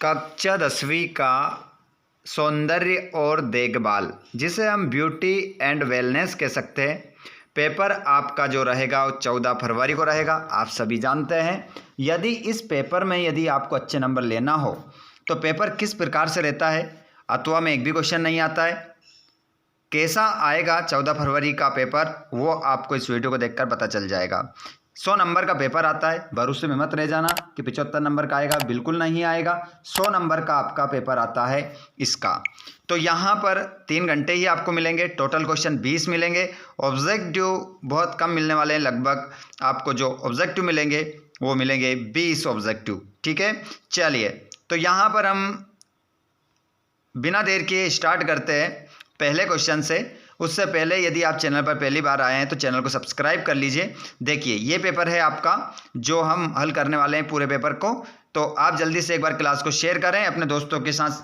कक्षा 10वीं का सौंदर्य और देखभाल, जिसे हम ब्यूटी एंड वेलनेस कह सकते हैं। पेपर आपका जो रहेगा वो 14 फरवरी को रहेगा, आप सभी जानते हैं। यदि इस पेपर में यदि आपको अच्छे नंबर लेना हो तो पेपर किस प्रकार से रहता है, अथवा में एक भी क्वेश्चन नहीं आता है, कैसा आएगा 14 फरवरी का पेपर, वो आपको इस वीडियो को देखकर पता चल जाएगा। 100 नंबर का पेपर आता है, भरोसे में मत रह जाना कि 75 नंबर का आएगा, बिल्कुल नहीं आएगा। 100 नंबर का आपका पेपर आता है इसका। तो यहाँ पर 3 घंटे ही आपको मिलेंगे, टोटल क्वेश्चन 20 मिलेंगे। ऑब्जेक्टिव बहुत कम मिलने वाले हैं, लगभग आपको जो ऑब्जेक्टिव मिलेंगे वो मिलेंगे 20 ऑब्जेक्टिव। ठीक है, चलिए तो यहाँ पर हम बिना देर किए स्टार्ट करते हैं पहले क्वेश्चन से। उससे पहले यदि आप चैनल पर पहली बार आए हैं तो चैनल को सब्सक्राइब कर लीजिए। देखिए ये पेपर है आपका, जो हम हल करने वाले हैं पूरे पेपर को। तो आप जल्दी से एक बार क्लास को शेयर करें अपने दोस्तों के साथ,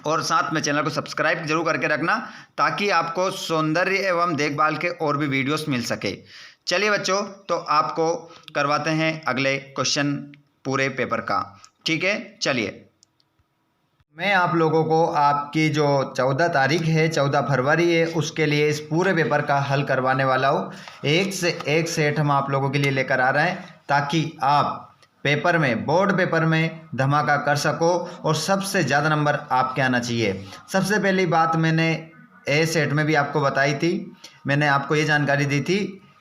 और साथ में चैनल को सब्सक्राइब जरूर करके रखना, ताकि आपको सौंदर्य एवं देखभाल के और भी वीडियोस मिल सके। चलिए बच्चों, तो आपको करवाते हैं अगले क्वेश्चन पूरे पेपर का। ठीक है, चलिए मैं आप लोगों को आपकी जो 14 तारीख है, 14 फरवरी है, उसके लिए इस पूरे पेपर का हल करवाने वाला हूँ। एक से एक सेट हम आप लोगों के लिए लेकर आ रहे हैं, ताकि आप पेपर में, बोर्ड पेपर में धमाका कर सको और सबसे ज़्यादा नंबर आपके आना चाहिए। सबसे पहली बात मैंने ए सेट में भी आपको बताई थी, मैंने आपको ये जानकारी दी थी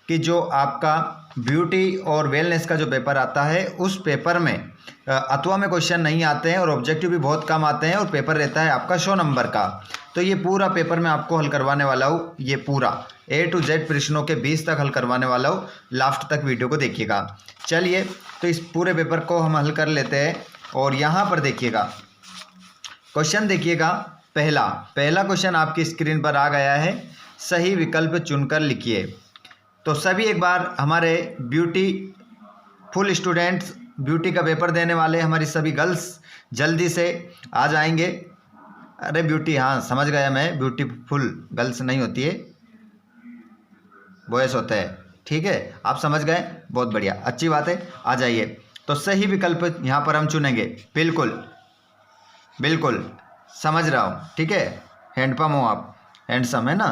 कि जो आपका ब्यूटी और वेलनेस का जो पेपर आता है, उस पेपर में अथवा में क्वेश्चन नहीं आते हैं और ऑब्जेक्टिव भी बहुत कम आते हैं, और पेपर रहता है आपका 100 नंबर का। तो ये पूरा पेपर मैं आपको हल करवाने वाला हूँ, ये पूरा A to Z प्रश्नों के 20 तक हल करवाने वाला हूँ। लास्ट तक वीडियो को देखिएगा। चलिए तो इस पूरे पेपर को हम हल कर लेते हैं। और यहाँ पर देखिएगा, क्वेश्चन देखिएगा, पहला क्वेश्चन आपकी स्क्रीन पर आ गया है। सही विकल्प चुनकर लिखिए। तो सभी एक बार हमारे ब्यूटी फुल स्टूडेंट्स, ब्यूटी का पेपर देने वाले हमारी सभी गर्ल्स जल्दी से आ जाएंगे। अरे ब्यूटी, हाँ समझ गया मैं, ब्यूटीफुल गर्ल्स नहीं होती है, बॉयज़ होता है। ठीक है, आप समझ गए, बहुत बढ़िया, अच्छी बात है, आ जाइए। तो सही विकल्प यहाँ पर हम चुनेंगे। बिल्कुल बिल्कुल समझ रहा हूँ। ठीक है, हैंडपम हो आप, हैंडसम है ना।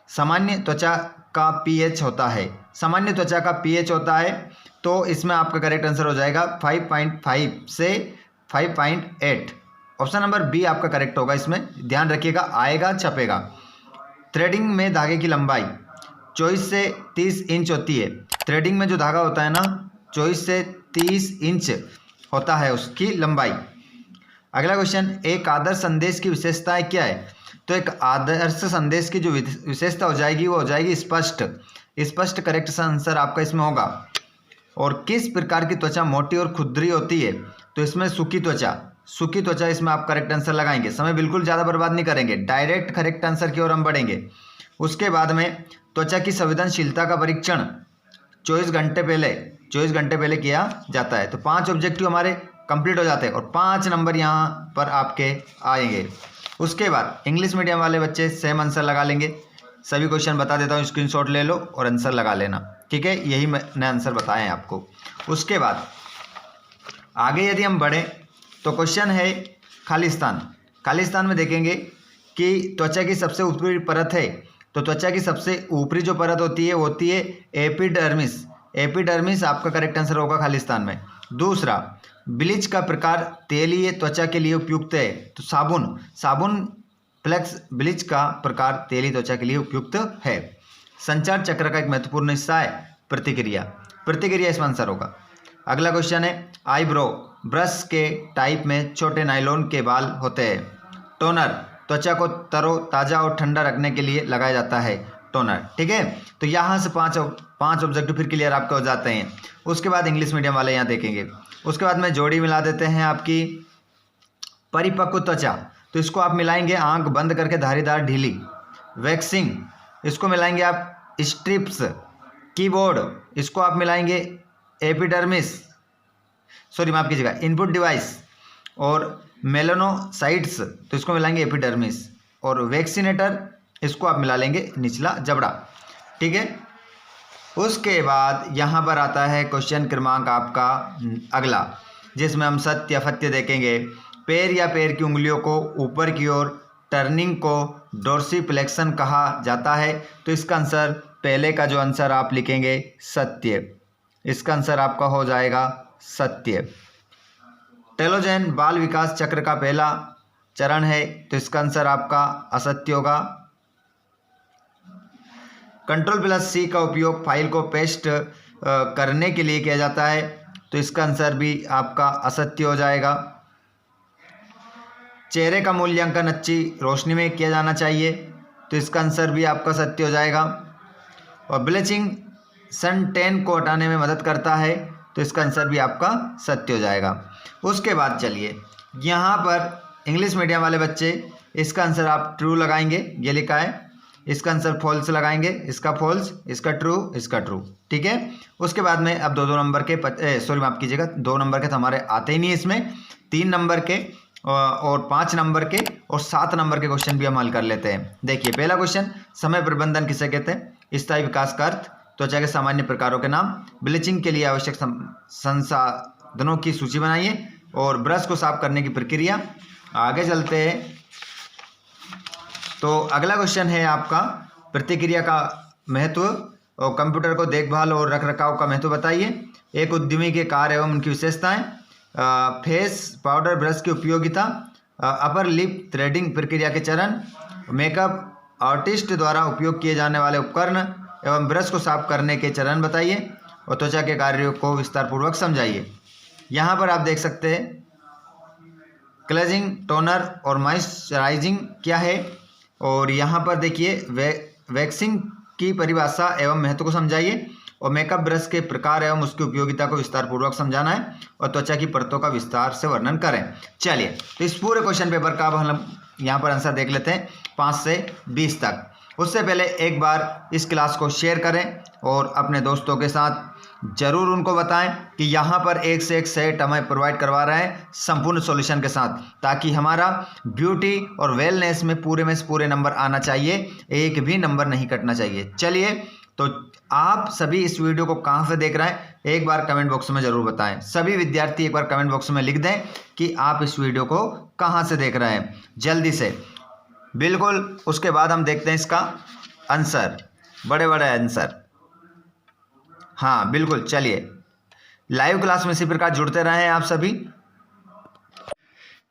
सामान्य त्वचा का पीएच होता है, सामान्य त्वचा का पीएच होता है, तो इसमें आपका करेक्ट आंसर हो जाएगा 5.5 से 5.8। ऑप्शन नंबर बी आपका करेक्ट होगा। इसमें ध्यान रखिएगा, आएगा छपेगा। थ्रेडिंग में धागे की लंबाई 24 से 30 इंच होती है। थ्रेडिंग में जो धागा होता है ना, 24 से 30 इंच होता है उसकी लंबाई। अगला क्वेश्चन, एक आदर्श संदेश की विशेषताएं क्या है? तो एक आदर्श संदेश की जो विशेषता हो जाएगी वो हो जाएगी स्पष्ट। स्पष्ट करेक्ट आंसर आपका इसमें होगा। और किस प्रकार की त्वचा मोटी और खुरदरी होती है? तो इसमें सूखी त्वचा इसमें आप करेक्ट आंसर लगाएंगे। समय बिल्कुल ज़्यादा बर्बाद नहीं करेंगे, डायरेक्ट करेक्ट आंसर की ओर हम बढ़ेंगे। उसके बाद में त्वचा की संवेदनशीलता का परीक्षण 24 घंटे पहले किया जाता है। तो 5 ऑब्जेक्टिव हमारे कंप्लीट हो जाते हैं और 5 नंबर यहाँ पर आपके आएंगे। उसके बाद इंग्लिश मीडियम वाले बच्चे सेम आंसर लगा लेंगे। सभी क्वेश्चन बता देता हूँ, स्क्रीनशॉट ले लो और आंसर लगा लेना। ठीक है, यही मैंने आंसर बताए हैं आपको। उसके बाद आगे यदि हम बढ़ें तो क्वेश्चन है खालिस्तान में देखेंगे कि त्वचा की सबसे ऊपरी परत है। तो त्वचा की सबसे ऊपरी जो परत होती है वो होती है एपिडर्मिस आपका करेक्ट आंसर होगा खालिस्तान में। दूसरा, ब्लीच का प्रकार तेलीय त्वचा के लिए उपयुक्त है। तो साबुन फ्लेक्स ब्लीच का प्रकार तेलीय त्वचा के लिए उपयुक्त है। संचार चक्र का एक महत्वपूर्ण हिस्सा है प्रतिक्रिया इसमें आंसर होगा। अगला क्वेश्चन है, आईब्रो ब्रश के टाइप में छोटे नायलॉन के बाल होते हैं। टोनर त्वचा को तरोताजा और ठंडा रखने के लिए लगाया जाता है, टोनर। ठीक है, तो यहाँ से पाँच ऑब्जेक्टिव फिर क्लियर आपके हो जाते हैं। उसके बाद इंग्लिश मीडियम वाले यहाँ देखेंगे। उसके बाद में जोड़ी मिला देते हैं आपकी परिपक्व त्वचा। तो इसको आप मिलाएंगे आंख बंद करके, धारीदार ढीली। वैक्सिंग, इसको मिलाएंगे आप स्ट्रिप्स। कीबोर्ड, इसको आप मिलाएंगे माफ कीजिएगा, इनपुट डिवाइस। और मेलानोसाइट्स, तो इसको मिलाएंगे एपिडर्मिस। और वैक्सीनेटर, इसको आप मिला लेंगे निचला जबड़ा। ठीक है, उसके बाद यहाँ पर आता है क्वेश्चन क्रमांक आपका अगला, जिसमें हम सत्य अफत्य देखेंगे। पैर या पैर की उंगलियों को ऊपर की ओर टर्निंग को डोर्सिफ्लेक्शन कहा जाता है। तो इसका आंसर पहले का जो आंसर आप लिखेंगे सत्य, इसका आंसर आपका हो जाएगा सत्य। टेलोजेन बाल विकास चक्र का पहला चरण है, तो इसका आंसर आपका असत्य होगा। Ctrl+C का उपयोग फाइल को पेस्ट करने के लिए किया जाता है, तो इसका आंसर भी आपका असत्य हो जाएगा। चेहरे का मूल्यांकन अच्छी रोशनी में किया जाना चाहिए, तो इसका आंसर भी आपका सत्य हो जाएगा। और ब्लीचिंग सन टैन को हटाने में मदद करता है, तो इसका आंसर भी आपका सत्य हो जाएगा। उसके बाद चलिए यहाँ पर इंग्लिश मीडियम वाले बच्चे इसका आंसर आप ट्रू लगाएंगे, ये लिखा है, इसका आंसर फॉल्स लगाएंगे, इसका फॉल्स, इसका ट्रू, इसका ट्रू, ठीक है। उसके बाद में अब 2 नंबर के माफ कीजिएगा, 2 नंबर के तो हमारे आते ही नहीं, इसमें 3 नंबर के और 5 नंबर के और 7 नंबर के क्वेश्चन भी हम हल कर लेते हैं। देखिए पहला क्वेश्चन, समय प्रबंधन किसे कहते हैं? स्थायी विकास का अर्थ, त्वचा के सामान्य प्रकारों के नाम, ब्लीचिंग के लिए आवश्यक संसाधनों की सूची बनाइए और ब्रश को साफ करने की प्रक्रिया। आगे चलते हैं, तो अगला क्वेश्चन है आपका प्रतिक्रिया का महत्व और कंप्यूटर को देखभाल और रखरखाव का महत्व बताइए। एक उद्यमी के कार्य एवं उनकी विशेषताएं, फेस पाउडर ब्रश की उपयोगिता, अपर लिप थ्रेडिंग प्रक्रिया के चरण, मेकअप आर्टिस्ट द्वारा उपयोग किए जाने वाले उपकरण एवं ब्रश को साफ करने के चरण बताइए और त्वचा के कार्यों को विस्तारपूर्वक समझाइए। यहाँ पर आप देख सकते हैं क्लेंजिंग, टोनर और मॉइस्चराइजिंग क्या है, और यहाँ पर देखिए वैक्सिंग की परिभाषा एवं महत्व को समझाइए और मेकअप ब्रश के प्रकार एवं उसकी उपयोगिता को विस्तारपूर्वक समझाना है और त्वचा की परतों का विस्तार से वर्णन करें। चलिए तो इस पूरे क्वेश्चन पेपर का अब हम यहाँ पर आंसर देख लेते हैं 5 से 20 तक। उससे पहले एक बार इस क्लास को शेयर करें और अपने दोस्तों के साथ जरूर उनको बताएं कि यहाँ पर एक से एक सेट हमें प्रोवाइड करवा रहे हैं संपूर्ण सॉल्यूशन के साथ, ताकि हमारा ब्यूटी और वेलनेस में से पूरे नंबर आना चाहिए, एक भी नंबर नहीं कटना चाहिए। चलिए तो आप सभी इस वीडियो को कहाँ से देख रहे हैं एक बार कमेंट बॉक्स में ज़रूर बताएं। सभी विद्यार्थी एक बार कमेंट बॉक्स में लिख दें कि आप इस वीडियो को कहाँ से देख रहे हैं, जल्दी से, बिल्कुल। उसके बाद हम देखते हैं इसका आंसर, बड़े बड़े आंसर। हाँ बिल्कुल, चलिए लाइव क्लास में इसी प्रकार जुड़ते रहें आप सभी।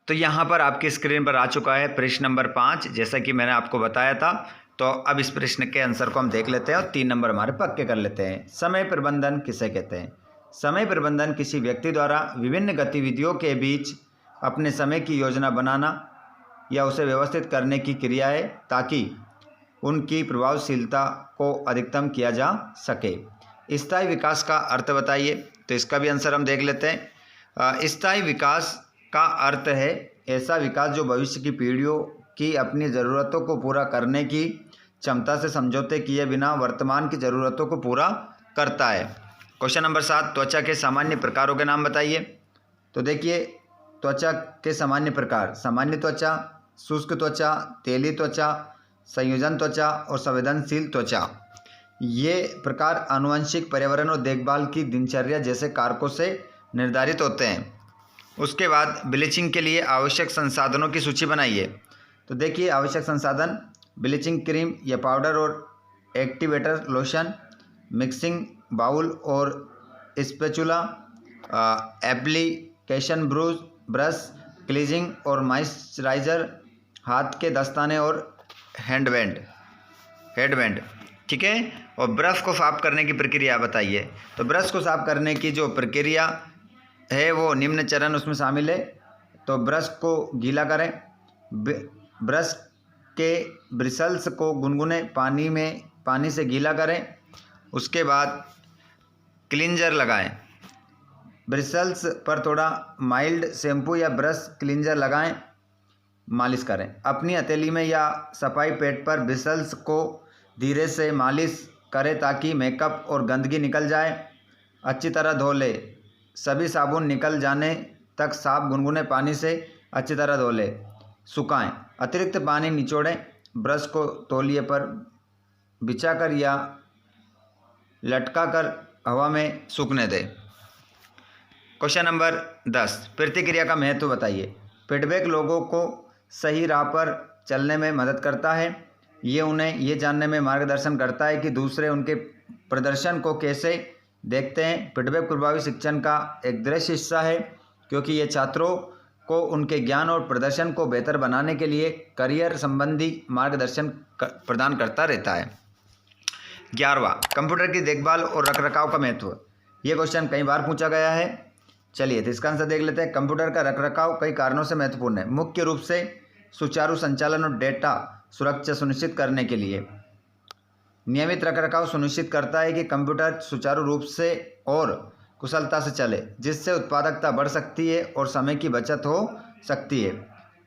तो यहाँ पर आपकी स्क्रीन पर आ चुका है प्रश्न नंबर 5, जैसा कि मैंने आपको बताया था। तो अब इस प्रश्न के आंसर को हम देख लेते हैं और 3 नंबर हमारे पक्के कर लेते हैं। समय प्रबंधन किसे कहते हैं? समय प्रबंधन किसी व्यक्ति द्वारा विभिन्न गतिविधियों के बीच अपने समय की योजना बनाना या उसे व्यवस्थित करने की क्रिया है, ताकि उनकी प्रभावशीलता को अधिकतम किया जा सके। स्थायी विकास का अर्थ बताइए, तो इसका भी आंसर हम देख लेते हैं। स्थायी विकास का अर्थ है ऐसा विकास जो भविष्य की पीढ़ियों की अपनी ज़रूरतों को पूरा करने की क्षमता से समझौते किए बिना वर्तमान की ज़रूरतों को पूरा करता है। क्वेश्चन नंबर 7, त्वचा के सामान्य प्रकारों के नाम बताइए। तो देखिए त्वचा के सामान्य प्रकार, सामान्य त्वचा, शुष्क त्वचा, तेली त्वचा, संयोजन त्वचा और संवेदनशील त्वचा। ये प्रकार आनुवंशिक, पर्यावरण और देखभाल की दिनचर्या जैसे कारकों से निर्धारित होते हैं। उसके बाद ब्लीचिंग के लिए आवश्यक संसाधनों की सूची बनाइए। तो देखिए आवश्यक संसाधन, ब्लीचिंग क्रीम या पाउडर और एक्टिवेटर लोशन, मिक्सिंग बाउल और स्पैचुला, एप्लीकेशन ब्रश, क्लीजिंग और मॉइस्चराइज़र, हाथ के दस्ताने और हेडबैंड, ठीक है। और ब्रश को साफ करने की प्रक्रिया बताइए। तो ब्रश को साफ करने की जो प्रक्रिया है वो निम्न चरण उसमें शामिल है। तो ब्रश को गीला करें, ब्रश के ब्रिसल्स को गुनगुने पानी से गीला करें। उसके बाद क्लींजर लगाएं, ब्रिसल्स पर थोड़ा माइल्ड शैम्पू या ब्रश क्लींजर लगाएं, मालिश करें। अपनी हथेली में या सफाई पैड पर ब्रिसल्स को धीरे से मालिश करें ताकि मेकअप और गंदगी निकल जाए। अच्छी तरह धो ले, सभी साबुन निकल जाने तक साफ गुनगुने पानी से अच्छी तरह धो ले। सुखाएं, अतिरिक्त पानी निचोड़ें, ब्रश को तौलिए पर बिछाकर या लटकाकर हवा में सूखने दें। क्वेश्चन नंबर 10, प्रतिक्रिया का महत्व बताइए। फीडबैक लोगों को सही राह पर चलने में मदद करता है। ये उन्हें ये जानने में मार्गदर्शन करता है कि दूसरे उनके प्रदर्शन को कैसे देखते हैं। फीडबैक प्रभावी शिक्षण का एक दृश्य हिस्सा है, क्योंकि ये छात्रों को उनके ज्ञान और प्रदर्शन को बेहतर बनाने के लिए करियर संबंधी मार्गदर्शन प्रदान करता रहता है। 11वां, कंप्यूटर की देखभाल और रखरखाव का महत्व। ये क्वेश्चन कई बार पूछा गया है। चलिए तो इसका आंसर देख लेते हैं। कंप्यूटर का रखरखाव कई कारणों से महत्वपूर्ण है। मुख्य रूप से सुचारू संचालन और डेटा सुरक्षा सुनिश्चित करने के लिए। नियमित रखरखाव सुनिश्चित करता है कि कंप्यूटर सुचारू रूप से और कुशलता से चले, जिससे उत्पादकता बढ़ सकती है और समय की बचत हो सकती है।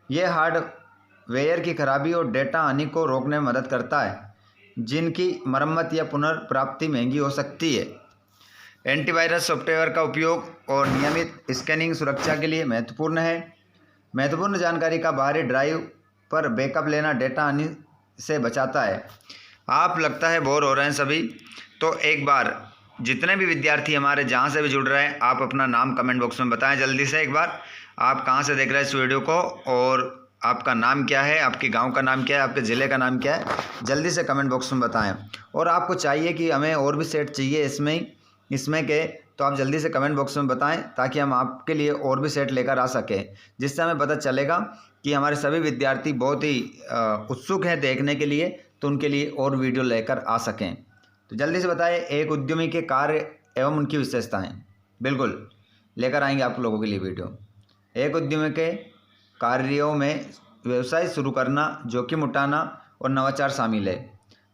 यह हार्डवेयर की खराबी और डेटा हानि को रोकने में मदद करता है, जिनकी मरम्मत या पुनर्प्राप्ति महंगी हो सकती है। एंटीवायरस सॉफ्टवेयर का उपयोग और नियमित स्कैनिंग सुरक्षा के लिए महत्वपूर्ण है। महत्वपूर्ण जानकारी का बाहरी ड्राइव पर बैकअप लेना डेटा हानि से बचाता है। आप लगता है बोर हो रहे हैं सभी, तो एक बार जितने भी विद्यार्थी हमारे जहाँ से भी जुड़ रहे हैं, आप अपना नाम कमेंट बॉक्स में बताएं जल्दी से। एक बार आप कहाँ से देख रहे हैं इस वीडियो को, और आपका नाम क्या है, आपके गांव का नाम क्या है, आपके ज़िले का नाम क्या है, जल्दी से कमेंट बॉक्स में बताएं। और आपको चाहिए कि हमें और भी सेट चाहिए इसमें के, तो आप जल्दी से कमेंट बॉक्स में बताएं, ताकि हम आपके लिए और भी सेट लेकर आ सकें, जिससे हमें पता चलेगा कि हमारे सभी विद्यार्थी बहुत ही उत्सुक हैं देखने के लिए, तो उनके लिए और वीडियो लेकर आ सकें। तो जल्दी से बताएं, एक उद्यमी के कार्य एवं उनकी विशेषताएं। बिल्कुल लेकर आएंगे आप लोगों के लिए वीडियो। एक उद्यमी के कार्यों में व्यवसाय शुरू करना, जोखिम उठाना और नवाचार शामिल है।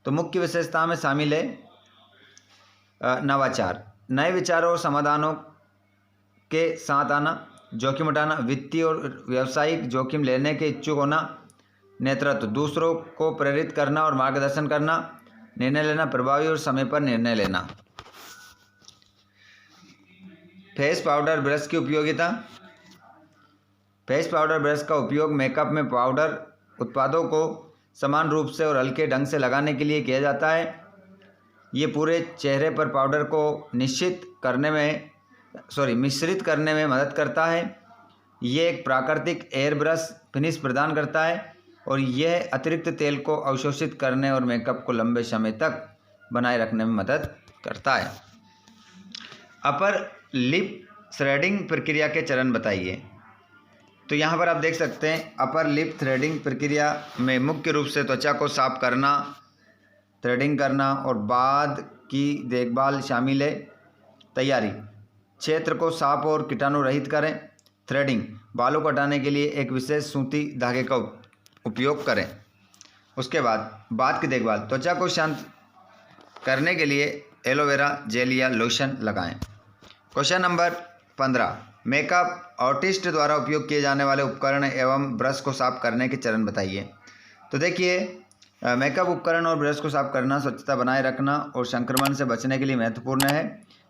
तो मुख्य विशेषता में शामिल है नवाचार, नए विचारों और समाधानों के साथ आना, जोखिम उठाना, वित्तीय और व्यावसायिक जोखिम लेने के इच्छुक होना, नेतृत्व, दूसरों को प्रेरित करना और मार्गदर्शन करना, निर्णय लेना, प्रभावी और समय पर निर्णय लेना। फेस पाउडर ब्रश की उपयोगिता। फेस पाउडर ब्रश का उपयोग मेकअप में पाउडर उत्पादों को समान रूप से और हल्के ढंग से लगाने के लिए किया जाता है। ये पूरे चेहरे पर पाउडर को मिश्रित करने में मदद करता है। ये एक प्राकृतिक एयर ब्रश फिनिश प्रदान करता है, और यह अतिरिक्त तेल को अवशोषित करने और मेकअप को लंबे समय तक बनाए रखने में मदद करता है। अपर लिप थ्रेडिंग प्रक्रिया के चरण बताइए। तो यहाँ पर आप देख सकते हैं, अपर लिप थ्रेडिंग प्रक्रिया में मुख्य रूप से त्वचा को साफ करना, थ्रेडिंग करना और बाद की देखभाल शामिल है। तैयारी, क्षेत्र को साफ और कीटाणु रहित करें। थ्रेडिंग, बालों को हटाने के लिए एक विशेष सूती धागे का उपयोग करें। उसके बाद की देखभाल, त्वचा को शांत करने के लिए एलोवेरा जेल या लोशन लगाएं। क्वेश्चन नंबर 15, मेकअप आर्टिस्ट द्वारा उपयोग किए जाने वाले उपकरण एवं ब्रश को साफ करने के चरण बताइए। तो देखिए, मेकअप उपकरण और ब्रश को साफ करना स्वच्छता बनाए रखना और संक्रमण से बचने के लिए महत्वपूर्ण है।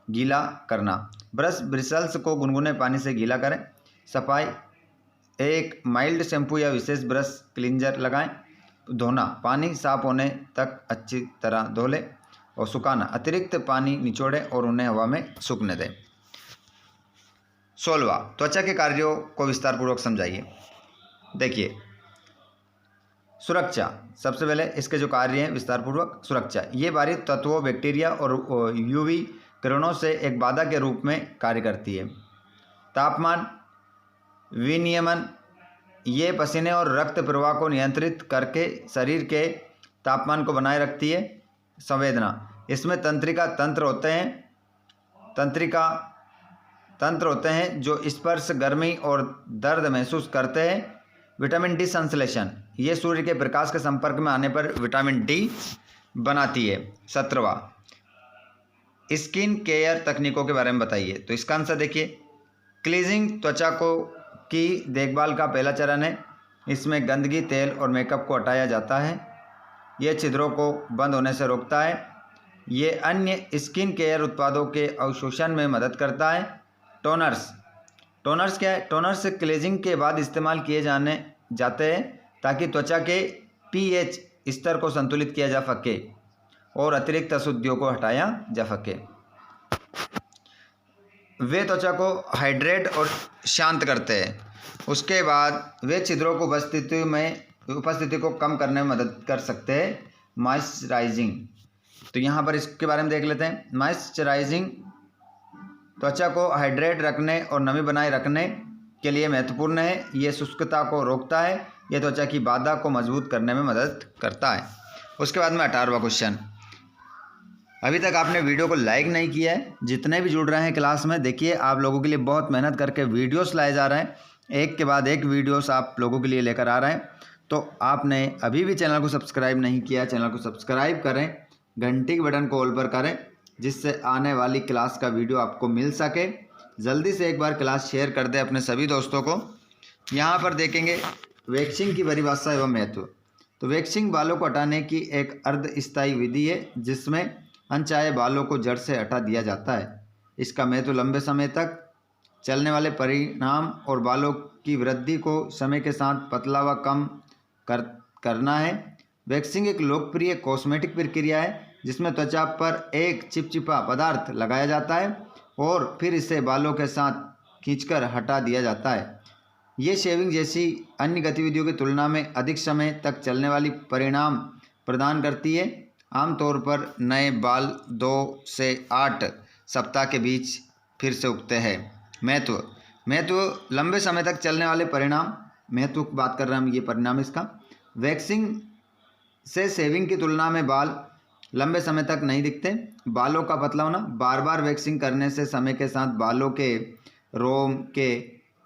गीला करना, ब्रश ब्रिसल्स को गुनगुने पानी से गीला करें। सफाई, एक माइल्ड शैम्पू या विशेष ब्रश क्लींजर लगाएं। धोना, पानी साफ होने तक अच्छी तरह धो लें। और सुखाना, अतिरिक्त पानी निचोड़ें और उन्हें हवा में सूखने दें। 16वां, त्वचा के कार्यों को विस्तार पूर्वक समझाइए। देखिए, सुरक्षा, सबसे पहले इसके जो कार्य हैं विस्तार पूर्वक। सुरक्षा, ये बाहरी तत्वों, बैक्टीरिया और यूवी किरणों से एक बाधा के रूप में कार्य करती है। तापमान विनियमन, ये पसीने और रक्त प्रवाह को नियंत्रित करके शरीर के तापमान को बनाए रखती है। संवेदना, इसमें तंत्रिका तंत्र होते हैं जो स्पर्श, गर्मी और दर्द महसूस करते हैं। विटामिन डी संश्लेषण, ये सूर्य के प्रकाश के संपर्क में आने पर विटामिन डी बनाती है। 17वां, स्किन केयर तकनीकों के बारे में बताइए। तो इसका आंसर देखिए, क्लीजिंग त्वचा की देखभाल का पहला चरण है। इसमें गंदगी, तेल और मेकअप को हटाया जाता है। यह छिद्रों को बंद होने से रोकता है। ये अन्य स्किन केयर उत्पादों के अवशोषण में मदद करता है। टोनर्स क्या है? टोनर्स क्लीजिंग के बाद इस्तेमाल किए जाते हैं ताकि त्वचा के पीएच स्तर को संतुलित किया जा सके और अतिरिक्त अशुद्धियों को हटाया जा सके। वे त्वचा को हाइड्रेट और शांत करते हैं। उसके बाद वे छिद्रों को उपस्थिति को कम करने में मदद कर सकते हैं। मॉइस्चराइजिंग, तो यहाँ पर इसके बारे में देख लेते हैं। मॉइस्चराइजिंग त्वचा को हाइड्रेट रखने और नमी बनाए रखने के लिए महत्वपूर्ण है। ये शुष्कता को रोकता है। यह त्वचा की बाधा को मजबूत करने में मदद करता है। उसके बाद में 18वां क्वेश्चन। अभी तक आपने वीडियो को लाइक नहीं किया है, जितने भी जुड़ रहे हैं क्लास में, देखिए आप लोगों के लिए बहुत मेहनत करके वीडियोस लाए जा रहे हैं, एक के बाद एक वीडियोस आप लोगों के लिए लेकर आ रहे हैं। तो आपने अभी भी चैनल को सब्सक्राइब नहीं किया, चैनल को सब्सक्राइब करें, घंटी के बटन को ऑल पर करें, जिससे आने वाली क्लास का वीडियो आपको मिल सके। जल्दी से एक बार क्लास शेयर कर दें अपने सभी दोस्तों को। यहाँ पर देखेंगे वैक्सिंग की परिभाषा एवं महत्व। तो वैक्सिंग बालों को हटाने की एक अर्धस्थायी विधि है, जिसमें अनचाहे बालों को जड़ से हटा दिया जाता है। इसका महत्व लंबे समय तक चलने वाले परिणाम और बालों की वृद्धि को समय के साथ पतला व कम करना है। वैक्सिंग एक लोकप्रिय कॉस्मेटिक प्रक्रिया है, जिसमें त्वचा पर एक चिपचिपा पदार्थ लगाया जाता है और फिर इसे बालों के साथ खींचकर हटा दिया जाता है। ये शेविंग जैसी अन्य गतिविधियों की तुलना में अधिक समय तक चलने वाली परिणाम प्रदान करती है। आमतौर पर नए बाल 2 से 8 सप्ताह के बीच फिर से उगते हैं। महत्व लंबे समय तक चलने वाले परिणाम, महत्व की बात कर रहे हैं हम, ये परिणाम इसका। वैक्सिंग से शेविंग की तुलना में बाल लंबे समय तक नहीं दिखते। बालों का पतला होना, बार बार वैक्सिंग करने से समय के साथ बालों के रोम के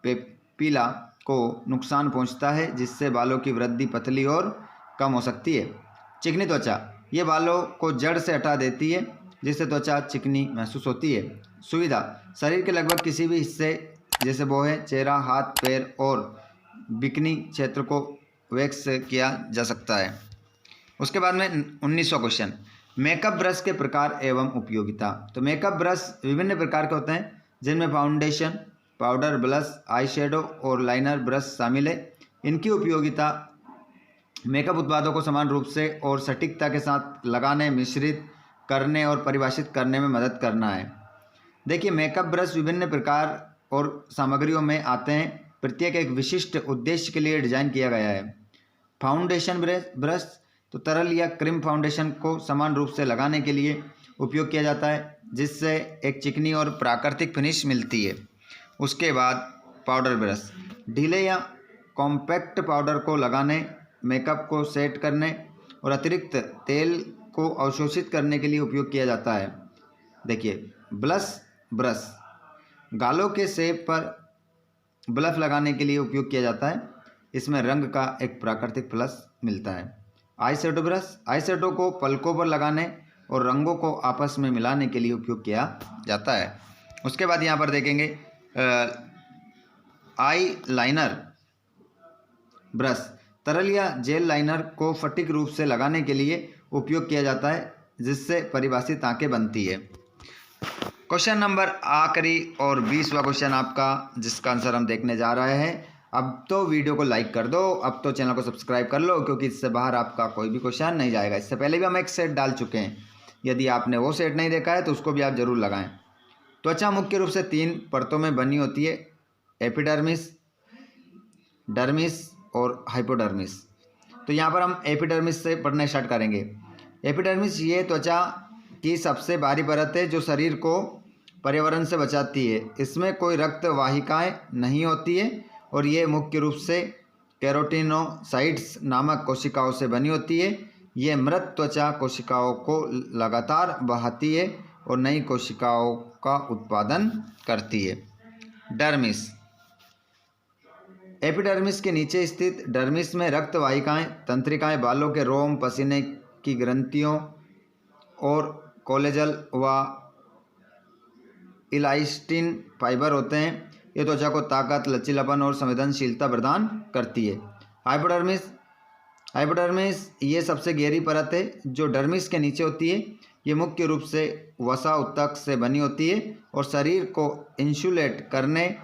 पेपिला को नुकसान पहुंचता है, जिससे बालों की वृद्धि पतली और कम हो सकती है। चिकनी त्वचा, ये बालों को जड़ से हटा देती है, जिससे त्वचा चिकनी महसूस होती है। सुविधा, शरीर के लगभग किसी भी हिस्से जैसे बोहे, चेहरा, हाथ, पैर और बिकनी क्षेत्र को वैक्स किया जा सकता है। उसके बाद में 19वां क्वेश्चन। मेकअप ब्रश के प्रकार एवं उपयोगिता। तो मेकअप ब्रश विभिन्न प्रकार के होते हैं, जिनमें foundation, powder, blush, eye shadow और लाइनर ब्रश शामिल है। इनकी उपयोगिता मेकअप उत्पादों को समान रूप से और सटीकता के साथ लगाने, मिश्रित करने और परिभाषित करने में मदद करना है। देखिए, मेकअप ब्रश विभिन्न प्रकार और सामग्रियों में आते हैं, प्रत्येक एक विशिष्ट उद्देश्य के लिए डिजाइन किया गया है। फाउंडेशन ब्रश, तो तरल या क्रीम फाउंडेशन को समान रूप से लगाने के लिए उपयोग किया जाता है, जिससे एक चिकनी और प्राकृतिक फिनिश मिलती है। उसके बाद पाउडर ब्रश, ढीले या कॉम्पैक्ट पाउडर को लगाने, मेकअप को सेट करने और अतिरिक्त तेल को अवशोषित करने के लिए उपयोग किया जाता है। देखिए, ब्लश ब्रश, गालों के शेप पर ब्लफ लगाने के लिए उपयोग किया जाता है। इसमें रंग का एक प्राकृतिक प्लस मिलता है। Eye shadow brush, eye shadow को पलकों पर लगाने और रंगों को आपस में मिलाने के लिए उपयोग किया जाता है। उसके बाद यहाँ पर देखेंगे आई लाइनर ब्रश, तरल या जेल लाइनर को सटीक रूप से लगाने के लिए उपयोग किया जाता है, जिससे परिभाषित आंखें बनती है। क्वेश्चन नंबर आखिरी और 20वां क्वेश्चन आपका, जिसका आंसर हम देखने जा रहे हैं। अब तो वीडियो को लाइक कर दो, अब तो चैनल को सब्सक्राइब कर लो, क्योंकि इससे बाहर आपका कोई भी क्वेश्चन नहीं जाएगा। इससे पहले भी हम एक सेट डाल चुके हैं, यदि आपने वो सेट नहीं देखा है तो उसको भी आप जरूर लगाएं। त्वचा मुख्य रूप से 3 परतों में बनी होती है, एपिडर्मिस, डर्मिस और हाइपोडर्मिस। तो यहाँ पर हम एपिडर्मिस से पढ़ना स्टार्ट करेंगे। एपिडर्मिस ये त्वचा की सबसे बाहरी परत है, जो शरीर को पर्यावरण से बचाती है। इसमें कोई रक्त वाहिकाएँ नहीं होती है और ये मुख्य रूप से केरोटिनोसाइट्स नामक कोशिकाओं से बनी होती है। ये मृत त्वचा कोशिकाओं को लगातार बहाती है और नई कोशिकाओं का उत्पादन करती है। डर्मिस, एपिडर्मिस के नीचे स्थित डर्मिस में रक्त वाहिकाएँ, तंत्रिकाएँ, बालों के रोम, पसीने की ग्रंथियों और कोलेजन व इलास्टिन फाइबर होते हैं। ये त्वचा को ताकत, लचीलापन और संवेदनशीलता प्रदान करती है। हाइपोडर्मिस ये सबसे गहरी परत है, जो डर्मिस के नीचे होती है। ये मुख्य रूप से वसा ऊतक से बनी होती है और शरीर को इंसुलेट करने,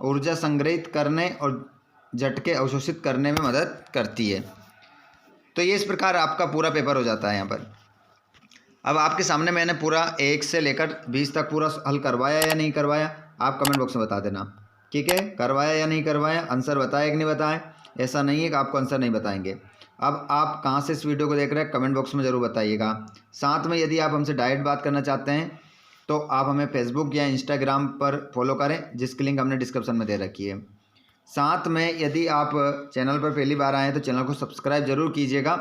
ऊर्जा संग्रहित करने और झटके अवशोषित करने में मदद करती है। तो ये इस प्रकार आपका पूरा पेपर हो जाता है। यहाँ पर अब आपके सामने मैंने पूरा 1 से लेकर 20 तक पूरा हल करवाया या नहीं करवाया, आप कमेंट बॉक्स में बता देना। ठीक है, करवाया या नहीं करवाया, आंसर बताया कि नहीं बताएं। ऐसा नहीं है कि आपको आंसर नहीं बताएंगे। अब आप कहाँ से इस वीडियो को देख रहे हैं कमेंट बॉक्स में ज़रूर बताइएगा। साथ में यदि आप हमसे डायरेक्ट बात करना चाहते हैं तो आप हमें फेसबुक या इंस्टाग्राम पर फॉलो करें, जिसकी लिंक हमने डिस्क्रिप्शन में दे रखी है। साथ में यदि आप चैनल पर पहली बार आए हैं तो चैनल को सब्सक्राइब जरूर कीजिएगा।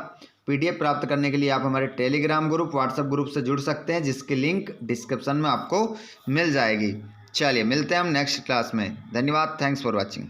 PDF प्राप्त करने के लिए आप हमारे टेलीग्राम ग्रुप, व्हाट्सएप ग्रुप से जुड़ सकते हैं, जिसकी लिंक डिस्क्रिप्शन में आपको मिल जाएगी। चलिए मिलते हैं हम नेक्स्ट क्लास में। धन्यवाद, थैंक्स फॉर वॉचिंग।